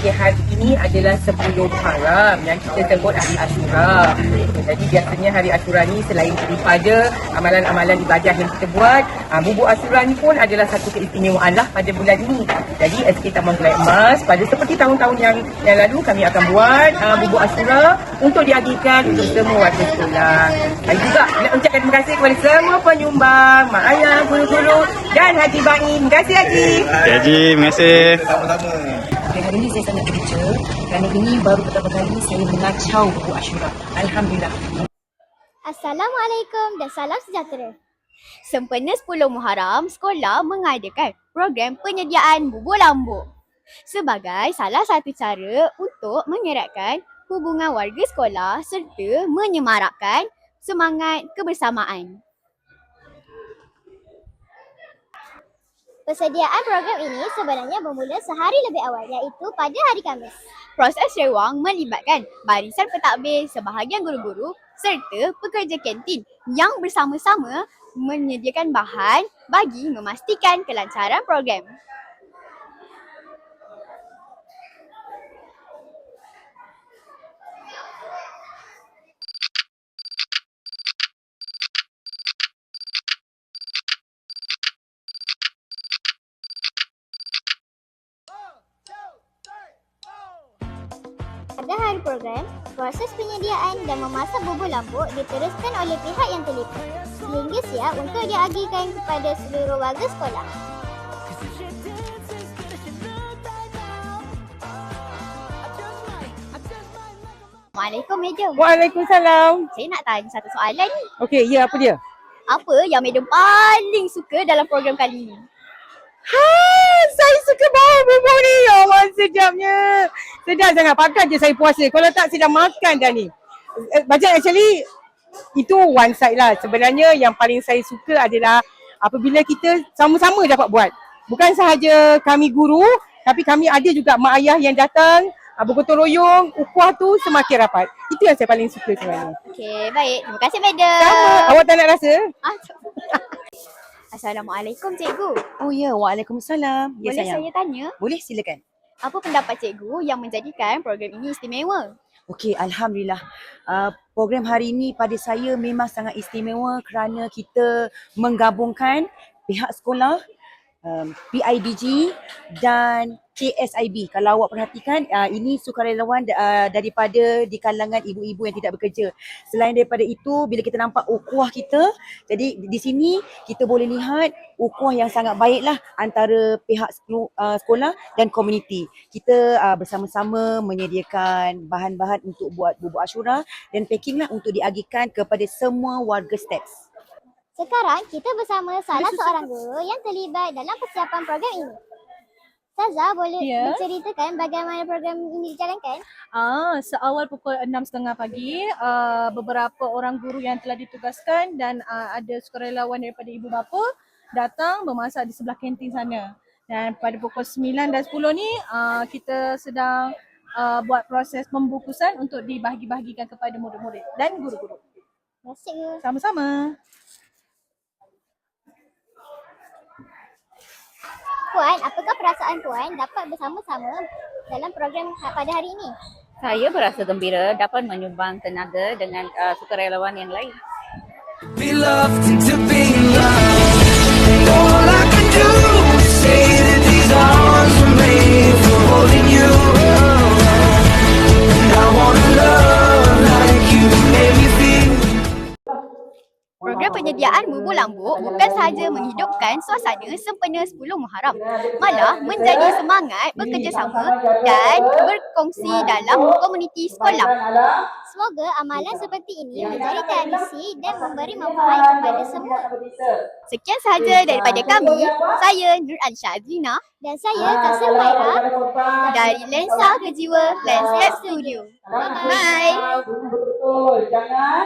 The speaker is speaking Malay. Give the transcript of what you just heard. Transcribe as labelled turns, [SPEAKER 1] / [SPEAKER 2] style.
[SPEAKER 1] Okey, hari ini adalah 10 Muharram yang kita sebut Hari Ashura. Jadi biasanya Hari Ashura ni selain daripada amalan-amalan ibadah yang kita buat, bubuk Ashura ni pun adalah satu keistimewaan lah pada bulan ini. Jadi SK Taman Gelai Emas, pada seperti tahun-tahun yang lalu, kami akan buat bubuk Ashura untuk diagihkan untuk semua warga sekolah. Dan juga nak ucapkan terima kasih kepada semua penyumbang, mak ayah, guru-guru dan Haji Baim. Terima kasih Haji.
[SPEAKER 2] Haji, terima kasih.
[SPEAKER 3] Sama-sama.
[SPEAKER 1] Hari ini saya sangat gembira kerana ini baru pertama kali saya mengacau buku Ashura. Alhamdulillah.
[SPEAKER 4] Assalamualaikum dan salam sejahtera. Sempena 10 Muharram, sekolah mengadakan program penyediaan bubur lambuk sebagai salah satu cara untuk mengeratkan hubungan warga sekolah serta menyemarakkan semangat kebersamaan. Persediaan program ini sebenarnya bermula sehari lebih awal, iaitu pada hari Khamis. Proses rewang melibatkan barisan pentadbir, sebahagian guru-guru serta pekerja kantin yang bersama-sama menyediakan bahan bagi memastikan kelancaran program. Pada hari program, proses penyediaan dan memasak bubur lambuk diteruskan oleh pihak yang terlibat sehingga siap untuk diagihkan kepada seluruh warga sekolah. Assalamualaikum, Madam.
[SPEAKER 1] Waalaikumsalam.
[SPEAKER 4] Saya nak tanya satu soalan ni.
[SPEAKER 1] Okey, ya, apa dia?
[SPEAKER 4] Apa yang Madam paling suka dalam program kali ini?
[SPEAKER 1] Saya suka bawa bubur ni. Ya Allah, sedapnya. Sedap sangat. Pakai je saya puasa. Kalau tak, saya dah makan dah ni. Macam actually, itu one side lah. Sebenarnya yang paling saya suka adalah apabila kita sama-sama dapat buat. Bukan sahaja kami guru, tapi kami ada juga mak ayah yang datang, bergotong royong, ukhuwah tu semakin rapat. Itu yang saya paling suka sebenarnya.
[SPEAKER 4] Okey, baik. Terima kasih, Madam.
[SPEAKER 1] Sama. Awak tak nak rasa?
[SPEAKER 4] Assalamualaikum, Cikgu.
[SPEAKER 5] Oh ya, waalaikumsalam. Ya,
[SPEAKER 4] Boleh
[SPEAKER 5] sayang.
[SPEAKER 4] saya tanya,
[SPEAKER 5] Boleh, silakan.
[SPEAKER 4] apa pendapat Cikgu yang menjadikan program ini istimewa?
[SPEAKER 5] Okey, Alhamdulillah. Program hari ini pada saya memang sangat istimewa kerana kita menggabungkan pihak sekolah, PIDG dan KSIB. Kalau awak perhatikan, ini sukarelawan daripada di kalangan ibu-ibu yang tidak bekerja. Selain daripada itu, bila kita nampak ukhuwah kita, jadi di sini kita boleh lihat ukhuwah yang sangat baiklah antara pihak sekolah dan komuniti. Kita bersama-sama menyediakan bahan-bahan untuk buat bubur Ashura dan packing lah untuk diagihkan kepada semua warga STEPS.
[SPEAKER 4] Sekarang kita bersama salah seorang guru yang terlibat dalam persiapan program ini. Saza, boleh berceritakan bagaimana program ini dijalankan?
[SPEAKER 6] Seawal pukul 6.30 pagi, beberapa orang guru yang telah ditugaskan dan ada sukarelawan daripada ibu bapa datang memasak di sebelah kantin sana. Dan pada pukul 9 dan 10 ni, kita sedang buat proses pembungkusan untuk dibahagi-bahagikan kepada murid-murid dan guru-guru.
[SPEAKER 4] Terima kasih.
[SPEAKER 6] Sama-sama.
[SPEAKER 4] Puan, apakah perasaan Puan dapat bersama-sama dalam program pada hari ini?
[SPEAKER 7] Saya berasa gembira dapat menyumbang tenaga dengan sukarelawan yang lain.
[SPEAKER 8] Be loved into being loved. All I can do is say that these arms were made for holding you. And I wanna love like you made me feel.
[SPEAKER 4] Program penyediaan bubur lambuk bukan sahaja menghidupkan suasana sempena 10 Muharram, malah menjadi semangat bekerjasama dan berkongsi dalam komuniti sekolah. Semoga amalan seperti ini menjadi tradisi dan memberi manfaat kepada semua. Sekian sahaja daripada kami. Saya Nur Ansha Azrina dan saya Kasir Maira dari Lensa Kejiwa Landscape Studio. Bye.
[SPEAKER 1] Betul-betul. Jangan